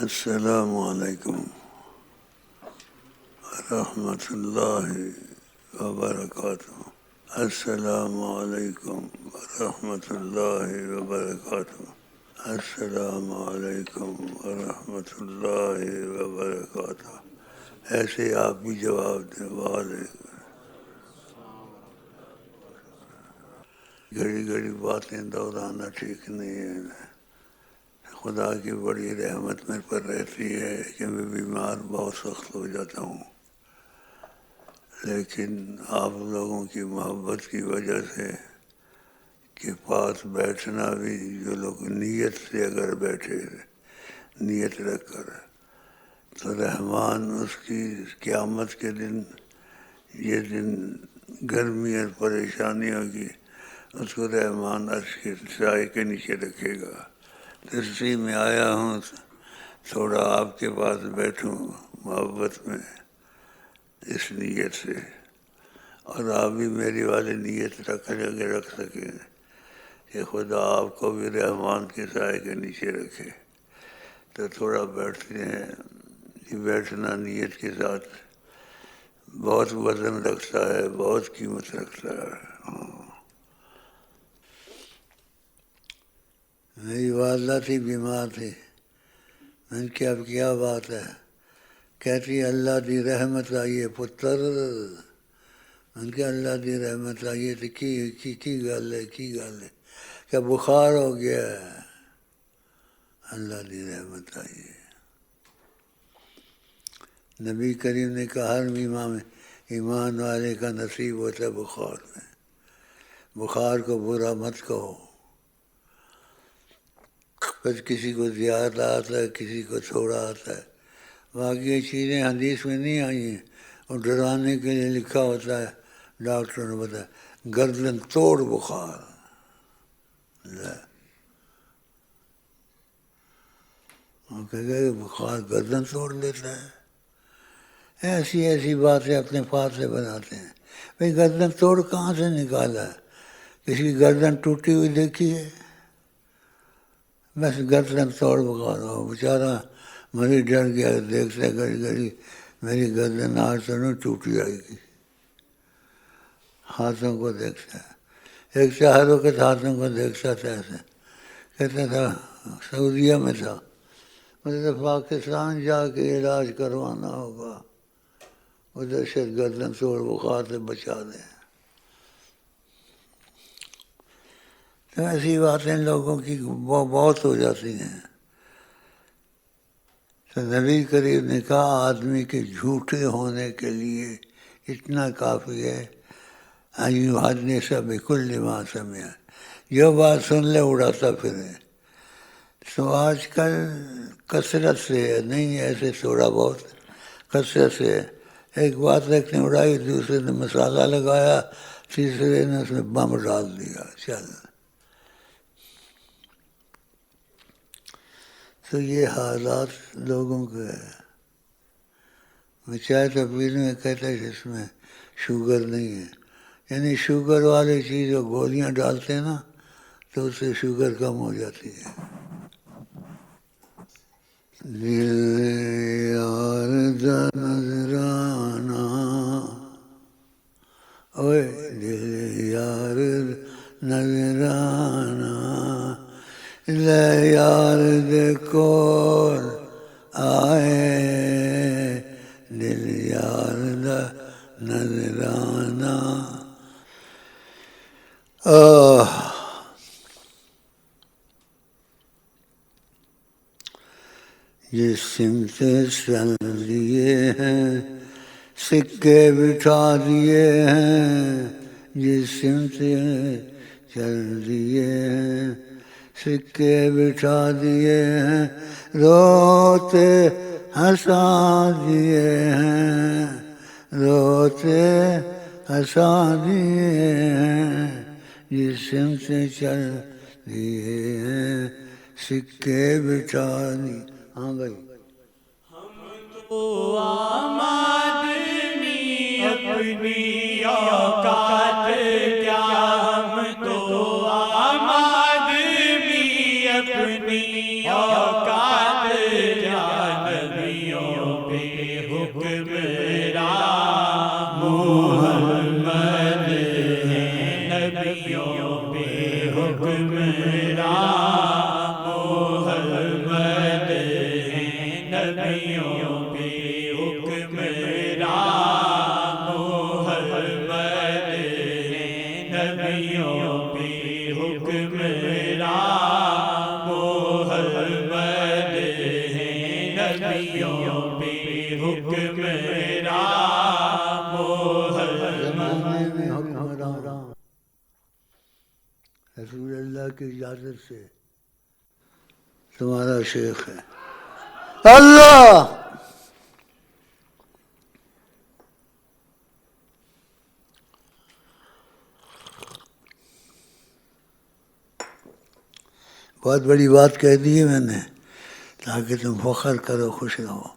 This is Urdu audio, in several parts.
السلام علیکم ورحمۃ اللہ وبرکاتہ. السلام علیکم ورحمۃ اللہ وبرکاتہ. السلام علیکم ورحمۃ اللہ وبرکاتہ. ایسے آپ بھی جواب دیں. وعلیکم. گھڑی گھڑی باتیں دہرانا ٹھیک نہیں ہے. خدا کی بڑی رحمت میرے پر رہتی ہے کہ میں بیمار بہت سخت ہو جاتا ہوں، لیکن آپ لوگوں کی محبت کی وجہ سے کہ پاس بیٹھنا بھی جو لوگ نیت سے اگر بیٹھے نیت رکھ کر تو رحمان اس کی قیامت کے دن یہ دن گرمی اور پریشانیوں کی اس کو رحمان عرش کے سائے کے نیچے رکھے گا. تو اسی میں آیا ہوں تھوڑا آپ کے پاس بیٹھوں محبت میں اس نیت سے، اور آپ بھی میری والی نیت رکھ سکیں کہ خدا آپ کو بھی رحمان کے سائے کے نیچے رکھے. تو تھوڑا بیٹھتے ہیں. یہ بیٹھنا نیت کے ساتھ بہت وزن رکھتا ہے، بہت قیمت رکھتا ہے. میری والدہ تھی، بیمار تھی. میں نے کہا اب کیا بات ہے؟ کہتی اللہ دی رحمت آئیے پتر. میں نے کہا اللہ دی رحمت آئیے تو کی گل ہے کہ بخار ہو گیا ہے. اللہ دی رحمت آئیے. نبی کریم نے کہا ہر ایمان والے کا نصیب ہوتا ہے بخار میں. بخار کو برا مت کہو. بس کسی کو زیادہ آتا ہے، کسی کو تھوڑا آتا ہے. باقی یہ چیزیں حدیث میں نہیں آئی ہیں، اور ڈرانے کے لیے لکھا ہوتا ہے. ڈاکٹر نے بتایا گردن توڑ بخار. بخار گردن توڑ لیتا ہے. ایسی باتیں اپنے پاس سے بناتے ہیں. بھائی گردن توڑ کہاں سے نکالا ہے؟ کسی کی گردن ٹوٹی ہوئی دیکھی ہے؟ بس گردن توڑ بخار ہو. بیچارہ مریض ڈر گیا، دیکھتا ہے گھڑی میری گردن آج تو نہیں ٹوٹی آئے گی. ہاتھوں کو دیکھتا ہے. ایک ہر وقت ہاتھوں کو دیکھتا تھا. ایسے کہتا تھا سعودیہ میں تھا، مجھے پاکستان جا کے علاج کروانا ہوگا، ادھر سے گردن توڑ بخار سے بچا دیں. تو ایسی باتیں لوگوں کی بہت ہو جاتی ہیں. تو نبی کریم نے کہا آدمی کے جھوٹے ہونے کے لیے اتنا کافی ہے ایو حدیث بکل ما سمع، جو بات سن لے اڑاتا پھرے. تو آج کل کثرت سے ہے، نہیں ایسے تھوڑا بہت کثرت سے ہے. ایک بات ایک نے اڑائی، دوسرے نے مسالہ لگایا، تیسرے نے اس میں بم ڈال دیا. چل. تو یہ حالات لوگوں کے ہیں. میں چائے تو پینے میں کہتا ہے اس میں شوگر نہیں ہے، یعنی شوگر والی چیز جو گولیاں ڈالتے ہیں نا تو اس سے شوگر کم ہو جاتی ہے. دل یار دا نظرانہ، اوے دل یار نظرانہ، لے یار دے کول آئے، دل یار دا نظرانہ. جس سمت چل دیے ہیں سکے بٹھا دیے ہیں، جس سمت چل دیے ہیں سکے بٹھا دیے ہیں، روتے ہنسا دیے ہیں، روتے ہنسا دیے ہیں، جس سمت چل دیے ہیں سکے بٹھا دیے. ہاں بھائی. ہم تو عام آدمی اپنی اوقات کیا، ہم تو عام آدمی اپنی اوقات کیا، نبیوں پہ حکمران محمد ہیں، نبیوں پہ حکمران محمد ہیں، نبیوں پہ حکمران زمانے میں حکمران رسول اللہ کی اجازت سے تمہارا شیخ ہے اللہ. بہت بڑی بات کہہ دی ہے میں نے تاکہ تم فخر کرو، خوش رہو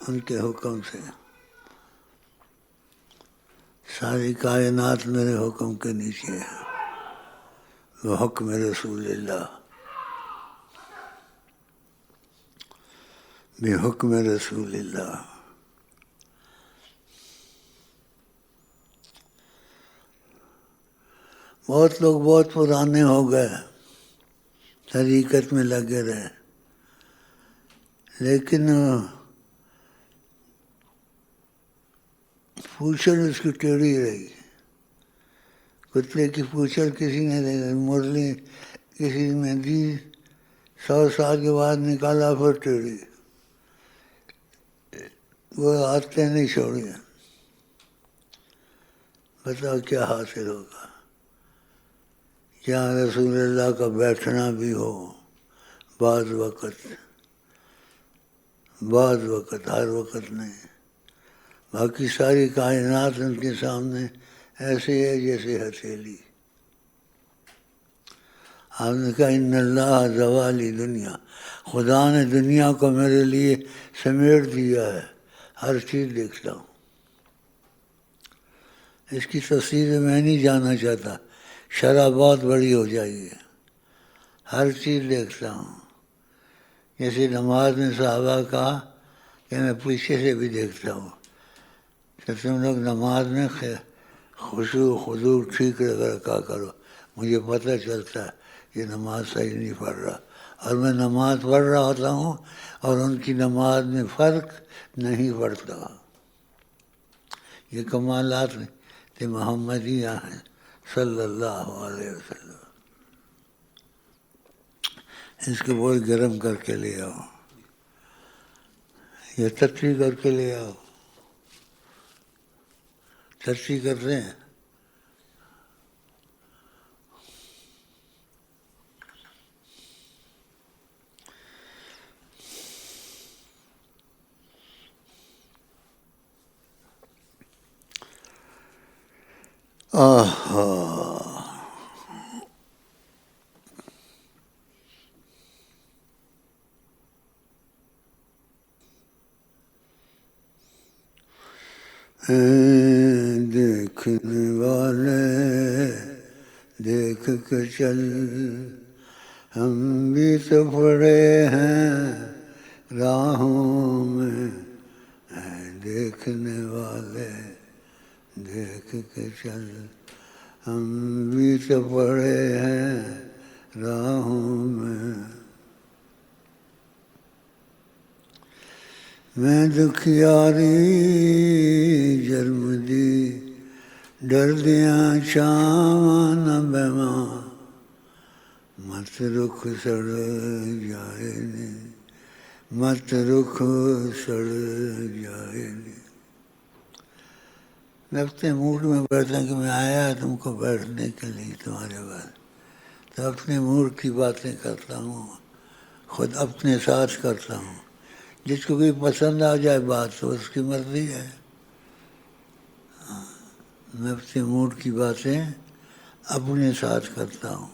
ان کے حکم سے. ساری کائنات میرے حکم کے نیچے ہے، وہ حکم رسول اللہ، بے حکم رسول اللہ. بہت لوگ بہت پرانے ہو گئے، طریقت میں لگے رہے، لیکن پوچھل اس کی ٹیڑھی رہی. کتے کی پوچھل کسی نے مرلی کسی نے دی، 100 سال کے بعد نکالا پھر ٹیڑھی، وہ عادتیں نہیں چھوڑی. بتاؤ کیا حاصل ہوگا؟ جہاں رسول اللہ کا بیٹھنا بھی ہو بعض وقت، ہر وقت نہیں. باقی ساری کائنات ان کے سامنے ایسے ہے جیسے ہتھیلی. آپ نے کہا ان اللہ زوالی دنیا، خدا نے دنیا کو میرے لیے سمیٹ دیا ہے، ہر چیز دیکھتا ہوں. اس کی تفصیل میں نہیں جانا چاہتا، شرح بہت بڑی ہو جائے گی. ہر چیز دیکھتا ہوں. جیسے نماز میں صحابہ کہا کہ میں پیچھے سے بھی دیکھتا ہوں. کہ تم لوگ نماز میں خشوع خضوع ٹھیک رکھا کرو، مجھے پتہ چلتا ہے یہ نماز صحیح نہیں پڑھ رہا، اور میں نماز پڑھ رہا ہوتا ہوں اور ان کی نماز میں فرق نہیں پڑتا. یہ کمالات محمدیہ ہیں صلی اللہ علیہ وسلم. اس کو بہت گرم کر کے لے آؤ، یہ تتری کر کے لے آؤ. تتری کرتے ہیں دیکھنے والے دیکھ کے چل، ہم بھی تو پڑے ہیں راہوں میں. دیکھنے والے دیکھ کے چل، ہم بھی تو پڑے ہیں راہوں میں. میں دکھیاری جرم دی ڈر دیاں چاواں نہ بیماں، مت رخ سڑ جائے نی، مت رخ سڑ جائے نی. میں اپنے موڈ میں بیٹھتا کہ میں آیا تم کو بیٹھنے کے لیے تمہارے پاس، تو اپنے موڈ کی باتیں کرتا ہوں، خود اپنے ساتھ کرتا ہوں. جس کو کوئی پسند آ جائے بات تو اس کی مرضی ہے. میں اپنے موڈ کی باتیں اپنے ساتھ کرتا ہوں.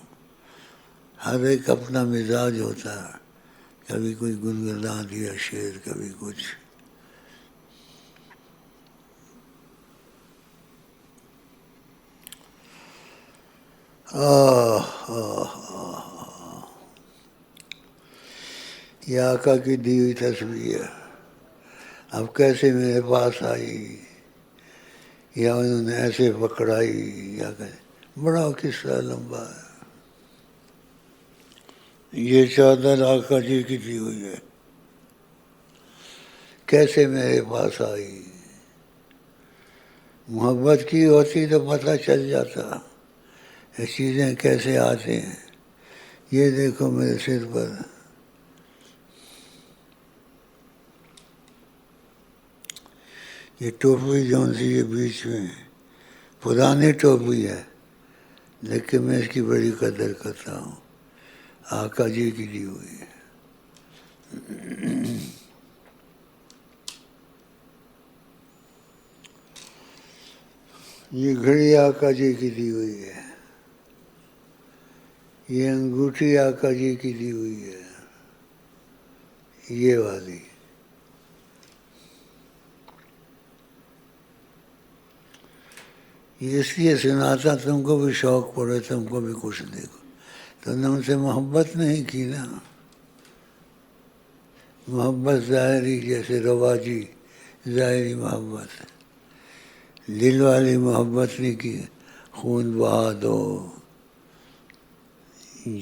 ہر ایک اپنا مزاج ہوتا ہے، کبھی کوئی گنگنا دیا شعر، کبھی کچھ. یہ آقا کی دی ہوئی تصویر ہے. اب کیسے میرے پاس آئی، یا انہوں نے ایسے پکڑائی، یا بڑا قصہ لمبا ہے. یہ چادر آقا جی کی دی ہوئی ہے. کیسے میرے پاس آئی. محبت کی ہوتی تو پتہ چل جاتا یہ چیزیں کیسے آتی ہیں. یہ دیکھو میرے سر پر یہ ٹوپی جون سی یہ بیچ میں پرانی ٹوپی ہے لیکن میں اس کی بڑی قدر کرتا ہوں. آقا جی کی دی ہوئی ہے. یہ گھڑی آقا جی کی دی ہوئی ہے. یہ انگوٹھی آقا جی کی دی ہوئی ہے. یہ والی یہ اس لیے سناتا تم کو بھی شوق پڑے تم کو بھی کچھ دیکھو. تو نے ان سے محبت نہیں کی نا. محبت ظاہری جیسے رواجی ظاہری محبت ہے. دل والی محبت نہیں کی. خون بہا دو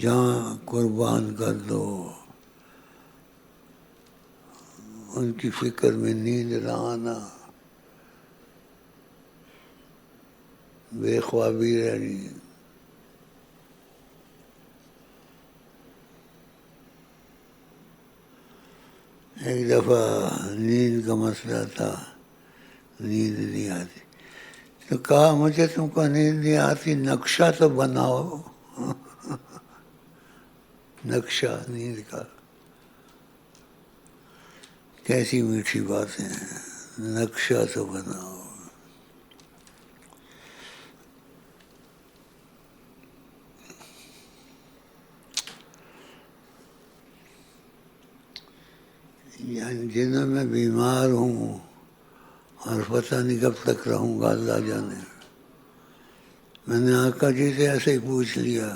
جان قربان کر دو. ان کی فکر میں نیند نہ آنا. بے خوابی رہنی. ایک دفعہ نیند کا مسئلہ تھا. نیند نہیں آتی تو کہا مجھے تم کو نیند نہیں آتی نقشہ تو بناؤ. نقشہ نیند کا. کیسی میٹھی باتیں ہیں. نقشہ تو بناؤ. یعنی جنہوں میں بیمار ہوں اور پتہ نہیں کب تک رہوں گا اللہ جانے. میں نے آقا جی سے ایسے ہی پوچھ لیا.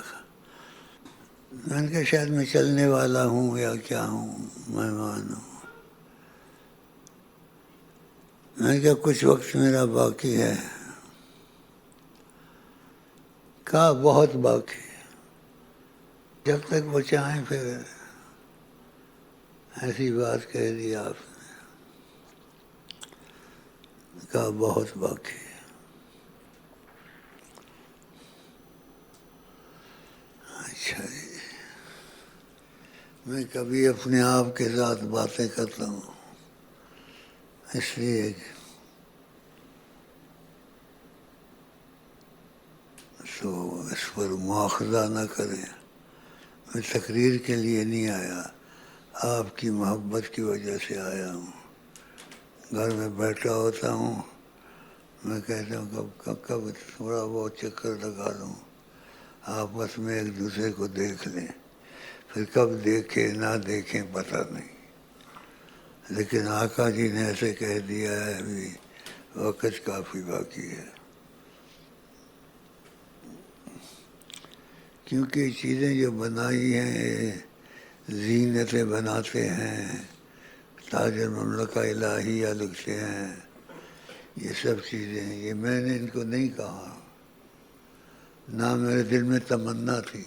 میں نے کہا شاید میں چلنے والا ہوں یا کیا ہوں مہمان ہوں. میں نے کہا کچھ وقت میرا باقی ہے. کہا بہت باقی ہے. جب تک بچائیں پھر ایسی بات کہہ دی آپ نے. کہا بہت باقی ہے. اچھا جی. میں کبھی اپنے آپ کے ساتھ باتیں کرتا ہوں اس لیے تو اس پر مواخذہ نہ کریں. میں تقریر کے لیے نہیں آیا. آپ کی محبت کی وجہ سے آیا ہوں. گھر میں بیٹھا ہوتا ہوں میں کہتا ہوں کب تھوڑا بہت چکر لگا لوں. آپس میں ایک دوسرے کو دیکھ لیں. پھر کب دیکھیں نہ دیکھیں پتہ نہیں. لیکن آقا جی نے ایسے کہہ دیا ہے ابھی وقت کافی باقی ہے. کیونکہ یہ چیزیں جو بنائی ہیں زینتیں بناتے ہیں. تاج المملکہ الہیہ لکھتے ہیں. یہ سب چیزیں یہ میں نے ان کو نہیں کہا. نہ میرے دل میں تمنا تھی.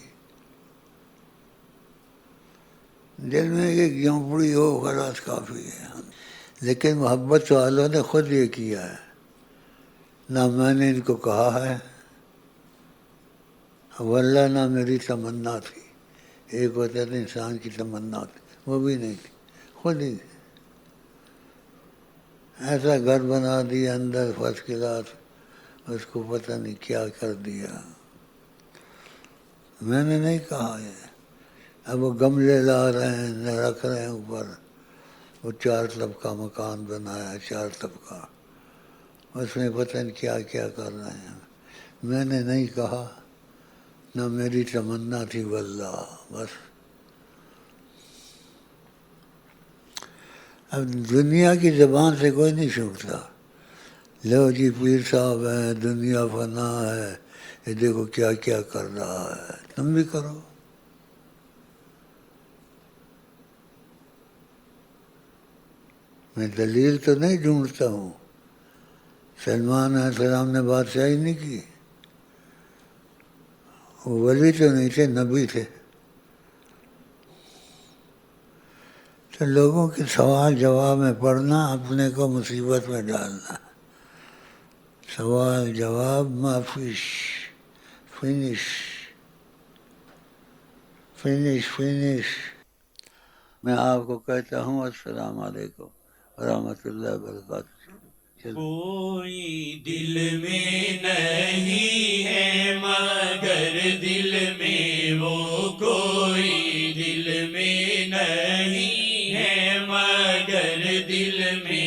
دل میں ایک جھونپڑی ہو خلاص کافی ہے. لیکن محبت والوں نے خود یہ کیا ہے. نہ میں نے ان کو کہا ہے واللہ نہ میری تمنا تھی. ایک ہوتا تھا انسان کی تمنا تھی وہ بھی نہیں تھی. خود ہی ایسا گھر بنا دیا اندر فرسٹ کلاس. اس کو پتہ نہیں کیا کر دیا. میں نے نہیں کہا ہے. اب وہ گملے لا رہے ہیں رکھ رہے ہیں اوپر. وہ 4 طبقہ مکان بنایا 4 طبقہ. اس میں پتہ نہیں کیا کیا کر رہے ہیں. میں نے نہیں کہا نہ میری تمنا تھی واللہ. بس اب دنیا کی زبان سے کوئی نہیں چھوٹتا. لو جی پیر صاحب ہیں دنیا فنا ہے یہ دیکھو کیا کیا کر رہا ہے. تم بھی کرو. میں دلیل تو نہیں ڈھونڈتا ہوں. سلمان علیہ السلام نے بادشاہی نہیں کی. وہ ولی تو نہیں تھے نبی تھے. تو لوگوں کے سوال جواب میں پڑھنا اپنے کو مصیبت میں ڈالنا. سوال جواب معافش، فنش فنش فنش. میں آپ کو کہتا ہوں السلام علیکم ورحمۃ اللہ وبرکاتہ. کوئی دل میں نہیں ہے مگر دل میں وہ کوئی دل میں نہیں ہے مگر دل میں